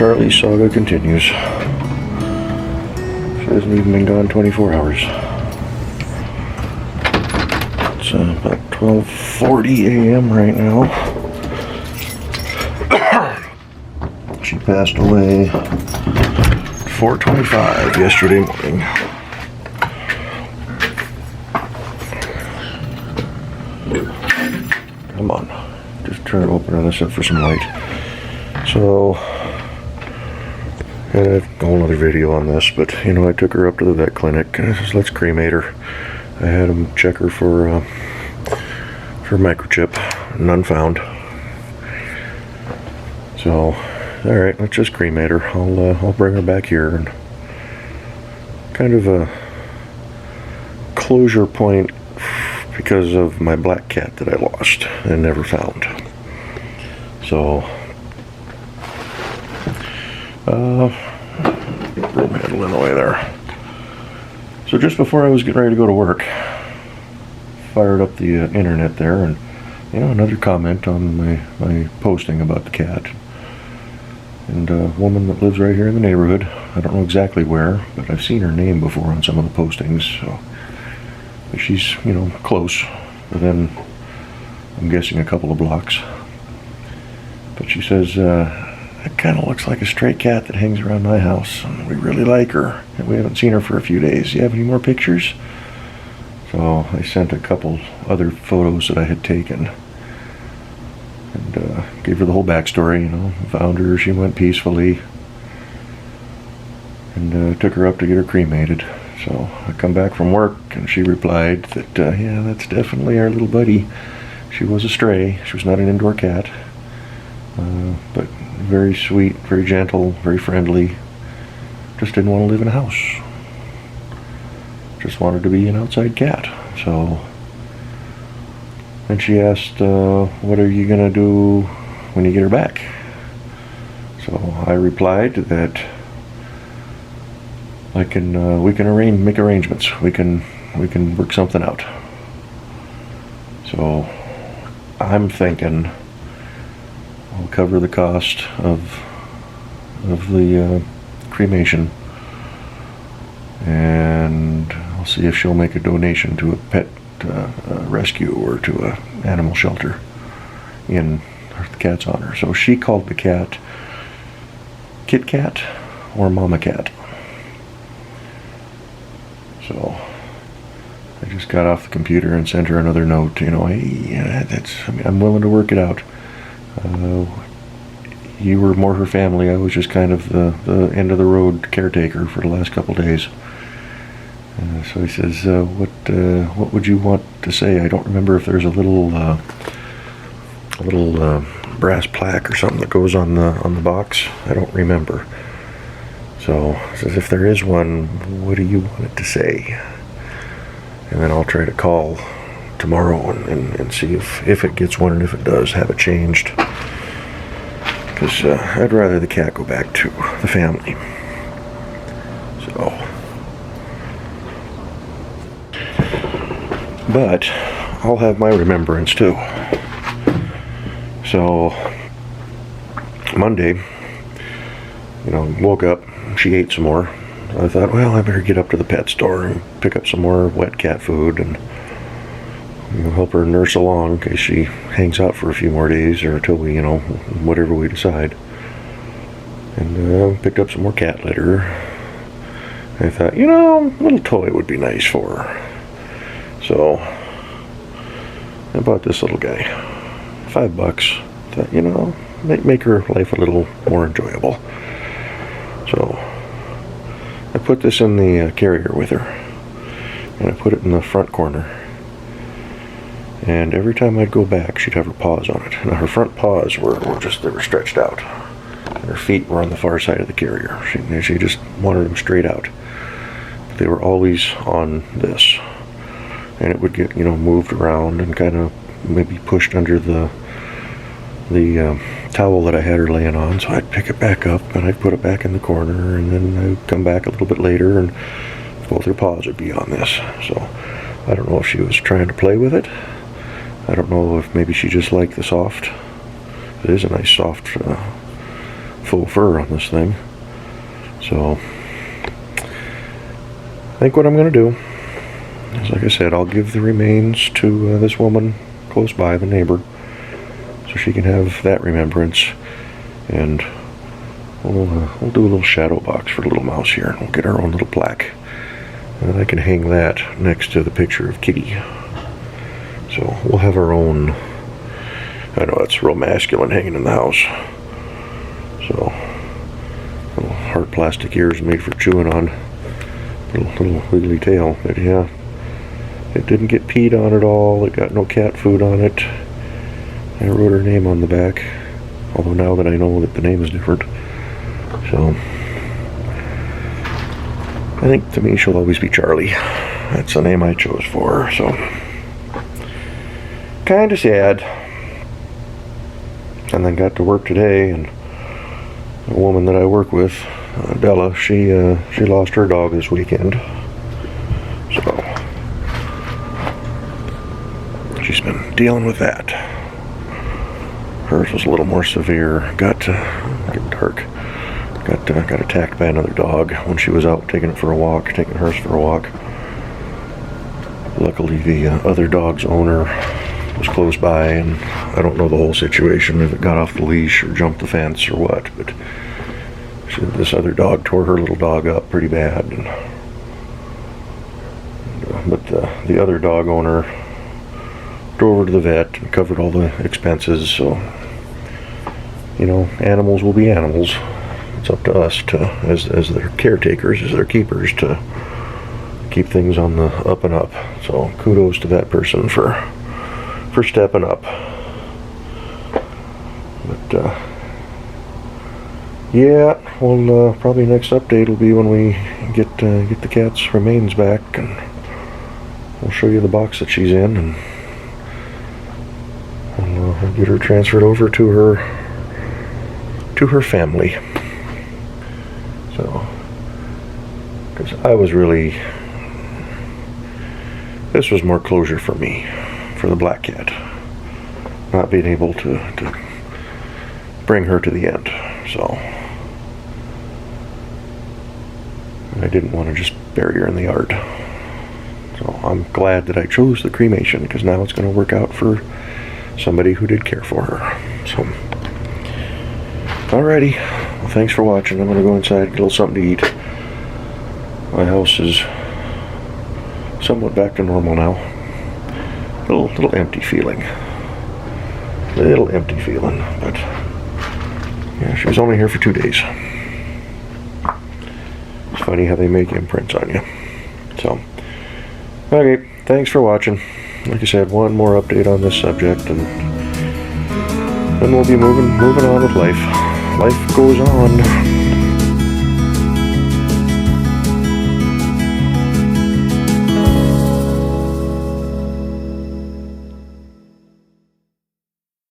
Charlie's saga continues. She hasn't even been gone 24 hours. It's about 12:40 a.m. right now. She passed away at 4:25 yesterday morning. Come on, just try to open this up for some light. So, I had a whole other video on this, but I took her up to the vet clinic. And I said, let's cremate her. I had them check her for microchip, none found. So, all right, let's just cremate her. I'll bring her back here and kind of a closure point because of my black cat that I lost and never found. So, broom handle in the way there. So just before I was getting ready to go to work, fired up the internet there, and another comment on my posting about the cat. And a woman that lives right here in the neighborhood. I don't know exactly where, but I've seen her name before on some of the postings. So she's close, within, I'm guessing, a couple of blocks. But she says, it kind of looks like a stray cat that hangs around my house, and we really like her, and we haven't seen her for a few days. Do you have any more pictures? So I sent a couple other photos that I had taken, and gave her the whole backstory. Found her, she went peacefully, and took her up to get her cremated. So I come back from work, and she replied that, yeah, that's definitely our little buddy. She was a stray. She was not an indoor cat, but very sweet, very gentle, very friendly. Just didn't want to live in a house. Just wanted to be an outside cat. So, and she asked, what are you going to do when you get her back? So I replied that we can make arrangements. We can work something out. So I'm thinking I'll cover the cost of the cremation, and I'll see if she'll make a donation to a pet rescue or to an animal shelter in the cat's honor. So she called the cat Kit Cat or Mama Cat. So I just got off the computer and sent her another note. Hey, I'm willing to work it out. You were more her family. I was just kind of the end of the road caretaker for the last couple days. So he says, what would you want to say? I don't remember if there's a little brass plaque or something that goes on the box. I don't remember. So he says, if there is one, what do you want it to say? And then I'll try to call tomorrow and see if it gets one, and if it does, have it changed. Because I'd rather the cat go back to the family. So, but I'll have my remembrance too. So Monday, woke up, she ate some more. I thought, well, I better get up to the pet store and pick up some more wet cat food and help her nurse along in case she hangs out for a few more days, or until we, whatever we decide. And picked up some more cat litter. I thought, a little toy would be nice for her. So I bought this little guy, $5. Thought, make her life a little more enjoyable. So I put this in the carrier with her, and I put it in the front corner. And every time I'd go back, she'd have her paws on it. Now her front paws were stretched out, and her feet were on the far side of the carrier. She just wanted them straight out. But they were always on this, and it would get moved around and kind of maybe pushed under the towel that I had her laying on. So I'd pick it back up and I'd put it back in the corner, and then I'd come back a little bit later and both her paws would be on this. So I don't know if she was trying to play with it. I don't know if maybe she just liked the soft. It is a nice soft faux fur on this thing. So I think what I'm going to do is, like I said, I'll give the remains to this woman close by, the neighbor, so she can have that remembrance. And we'll do a little shadow box for Little Mouse here, and we'll get our own little plaque. And then I can hang that next to the picture of Kitty. So we'll have our own. I know that's real masculine hanging in the house. So little hard plastic ears made for chewing on. Little wiggly tail. But yeah, it didn't get peed on at all. It got no cat food on it. I wrote her name on the back. Although now that I know that the name is different. So I think to me she'll always be Charlie. That's the name I chose for her. So kind of sad. And then got to work today, and a woman that I work with, Della, she lost her dog this weekend. So she's been dealing with that. Hers was a little more severe. Got getting dark. Got attacked by another dog when she was out taking hers for a walk. Luckily, the other dog's owner was close by, and I don't know the whole situation, if it got off the leash or jumped the fence or what, but this other dog tore her little dog up pretty bad. But the other dog owner drove her to the vet and covered all the expenses. So, you know, animals will be animals. It's up to us to, as their caretakers, as their keepers, to keep things on the up and up. So kudos to that person for stepping up. But yeah, well, probably next update will be when we get the cat's remains back, and we'll show you the box that she's in, and we'll get her transferred over to her family. So, because this was more closure for me, for the black cat, not being able to bring her to the end. So I didn't want to just bury her in the yard. So I'm glad that I chose the cremation, because now it's going to work out for somebody who did care for her. So alrighty, well, thanks for watching. I'm going to go inside, get a little something to eat. My house is somewhat back to normal now. Little empty feeling. But yeah, she was only here for 2 days. It's funny how they make imprints on you. So, okay, thanks for watching. Like I said, one more update on this subject, and then we'll be moving on with life. Life goes on.